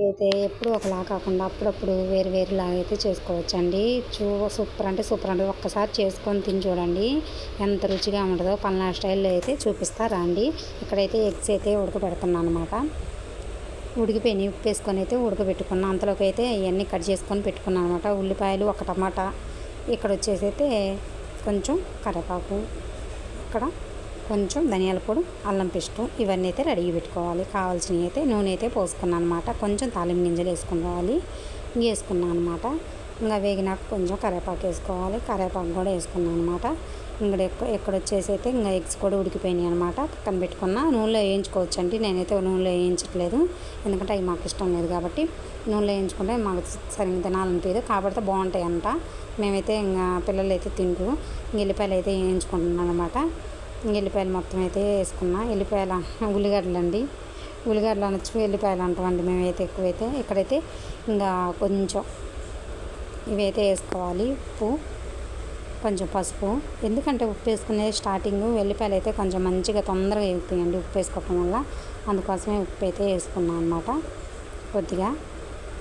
అయితే ఎప్పుడు ఒకలా కాకుండా అప్పుడప్పుడు వేరు వేరులాగా అయితే చేసుకోవచ్చండి. సూపర్ అంటే సూపర్ అండి. ఒక్కసారి చేసుకొని తిని చూడండి ఎంత రుచిగా ఉంటుందో. పల్నాడు స్టైల్లో అయితే చూపిస్తా రండి. ఇక్కడైతే ఎగ్స్ అయితే ఉడకబెడుతున్నాను అనమాట. ఉడికిపోయినాయి, ఉప్పు వేసుకొని అయితే ఉడకబెట్టుకున్నాను. అంతలోకి అయితే ఇవన్నీ కట్ చేసుకొని పెట్టుకున్నాను అనమాట. ఉల్లిపాయలు, ఒక టమాటా, ఇక్కడ వచ్చేసి అయితే కొంచెం కరివేపాకు, ఇక్కడ కొంచెం ధనియాల పొడి, అల్లం పేస్టు, ఇవన్నీ అయితే రెడీ పెట్టుకోవాలి. కావాల్సినవి అయితే నూనె అయితే పోసుకున్నాను అనమాట. కొంచెం తాలింపు గింజలు వేసుకోవాలి, వేసుకున్నాను అనమాట. ఇంకా వేగినాక కొంచెం కరివేపాకు వేసుకోవాలి, కరివేపాకు కూడా వేసుకున్నాను అనమాట. ఇక్కడ వచ్చేసి అయితే ఇంకా ఎగ్స్ కూడా ఉడికిపోయినాయి అనమాట. పక్కన పెట్టుకున్న నూనెలో వేయించుకోవచ్చు అండి. నేనైతే నూనెలో వేయించట్లేదు, ఎందుకంటే అవి మాకు ఇష్టం లేదు కాబట్టి. నూనెలో వేయించుకుంటే మాకు సరిగ్గా తినాలనిపించదు, కాబట్టి బాగుంటాయి అంట. మేమైతే ఇంకా పిల్లలు అయితే తింటారు. ఎల్లిపాయలు అయితే వేయించుకుంటున్నాను అనమాట. ఎల్లిపాయలు మొత్తం అయితే వేసుకున్నా. ఉల్లిగడ్డలు అండి, ఉల్లిగడ్డలు అనొచ్చు, ఎల్లిపాయలు అంటామండి మేమైతే ఎక్కువైతే. ఇక్కడైతే ఇంకా కొంచెం ఇవైతే వేసుకోవాలి, ఉప్పు, కొంచెం పసుపు. ఎందుకంటే ఉప్పు వేసుకునేది స్టార్టింగ్, వెల్లిపాయలు అయితే కొంచెం మంచిగా తొందరగా వేగుతాయండి ఉప్పు వేసుకోవడం వల్ల. అందుకోసమే ఉప్పు అయితే వేసుకున్నాను అనమాట. కొద్దిగా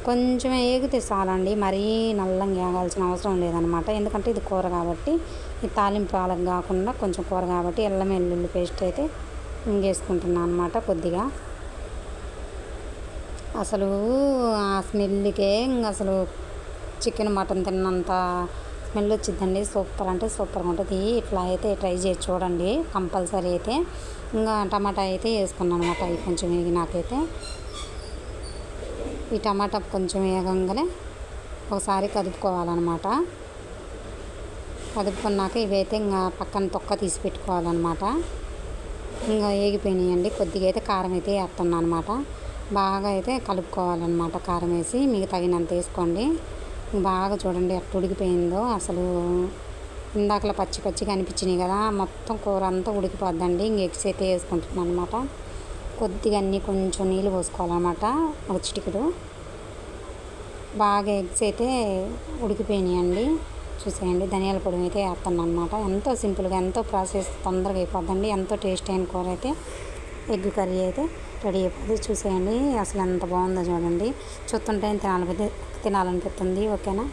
కొంచెం వేగితే చాలండి, మరీ నల్లంగా వేగాల్సిన అవసరం లేదనమాట. ఎందుకంటే ఇది కూర కాబట్టి, ఈ తాలింపు పాలకు కాకుండా కొంచెం కూర కాబట్టి అల్లం వెల్లుల్లి పేస్ట్ అయితే వేసుకుంటున్నాను అనమాట. కొద్దిగా అసలు ఆ స్మెల్కే అసలు చికెన్ మటన్ తిన్నంత స్మెల్ వచ్చిందండి. సూపర్ అంటే సూపర్గా ఉంటుంది. ఇట్లా అయితే ట్రై చేసి చూడండి కంపల్సరీ అయితే. ఇంకా టమాటా అయితే వేసుకున్నాను అనమాట. అవి కొంచెం వేగినాకైతే ఈ టమాటా కొంచెం వేగంగానే ఒకసారి కదుపుకోవాలన్నమాట. కదుపుకున్నాక ఇవైతే ఇంకా పక్కన తొక్క తీసి పెట్టుకోవాలన్నమాట. ఇంకా వేగిపోయినాయండి. కొద్దిగా అయితే కారం అయితే వేస్తున్నాను అనమాట. బాగా అయితే కలుపుకోవాలన్నమాట. కారం వేసి మీకు తగినంత వేసుకోండి. బాగా చూడండి ఎట్లా ఉడికిపోయిందో. అసలు ఇందాకలా పచ్చి పచ్చిగా అనిపించినాయి కదా, మొత్తం కూర అంతా ఉడికిపోద్దండి. ఇంక ఎగ్స్ అయితే వేసుకుంటున్నాను అనమాట. కొద్దిగా అన్నీ కొంచెం నీళ్ళు పోసుకోవాలన్నమాట, ఒక చిటికెడు. బాగా ఎగ్స్ అయితే ఉడికిపోయినాయండి. చూసేయండి, ధనియాల పొడి అయితే వేస్తున్నాను అనమాట. ఎంతో సింపుల్గా, ఎంతో ప్రాసెస్ తొందరగా అయిపోద్దండి. ఎంతో టేస్ట్ అయిన కూర అయితే ఎగ్ కర్రీ అయితే రెడీ అయిపోతుంది. చూసేయండి అసలు ఎంత బాగుందో చూడండి. చూస్తుంటే తినాలనిపిస్తుంది. ఓకేనా.